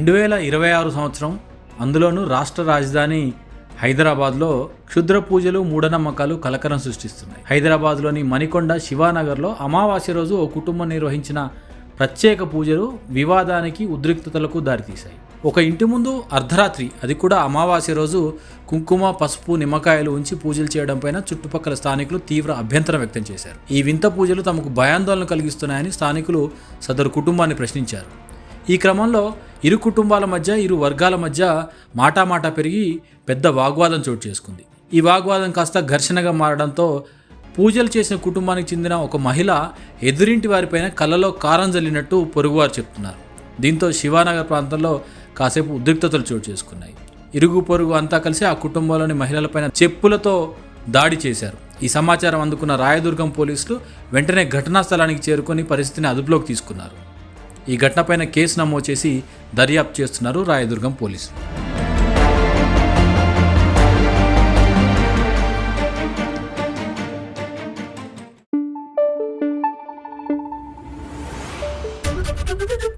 2026 సంవత్సరం, అందులోనూ రాష్ట్ర రాజధాని హైదరాబాద్లో క్షుద్ర పూజలు, మూఢనమ్మకాలు కలకలం సృష్టిస్తున్నాయి. హైదరాబాద్లోని మణికొండ శివానగర్లో అమావాస్య రోజు ఓ కుటుంబం నిర్వహించిన ప్రత్యేక పూజలు వివాదానికి, ఉద్రిక్తతలకు దారితీశాయి. ఒక ఇంటి ముందు అర్ధరాత్రి, అది కూడా అమావాస్య రోజు, కుంకుమ, పసుపు, నిమ్మకాయలు ఉంచి పూజలు చేయడం పైన చుట్టుపక్కల స్థానికులు తీవ్ర అభ్యంతరం వ్యక్తం చేశారు. ఈ వింత పూజలు తమకు భయాందోళన కలిగిస్తున్నాయని స్థానికులు సదరు కుటుంబాన్ని ప్రశ్నించారు. ఈ క్రమంలో ఇరు కుటుంబాల మధ్య, ఇరు వర్గాల మధ్య మాటామాట పెరిగి పెద్ద వాగ్వాదం చోటు చేసుకుంది. ఈ వాగ్వాదం కాస్త ఘర్షణగా మారడంతో పూజలు చేసిన కుటుంబానికి చెందిన ఒక మహిళ ఎదురింటి వారిపైన కళ్ళలో కారం జల్లినట్టు పొరుగువారు చెప్తున్నారు. దీంతో శివానగర్ ప్రాంతంలో కాసేపు ఉద్రిక్తతలు చోటు చేసుకున్నాయి. ఇరుగు పొరుగు అంతా కలిసి ఆ కుటుంబంలోని మహిళలపైన చెప్పులతో దాడి చేశారు. ఈ సమాచారం అందుకున్న రాయదుర్గం పోలీసులు వెంటనే ఘటనా స్థలానికి చేరుకొని పరిస్థితిని అదుపులోకి తీసుకున్నారు. ఈ ఘటనపైన కేసు నమోదు చేసి దర్యాప్తు చేస్తున్నారు రాయదుర్గం పోలీసులు. Thank you.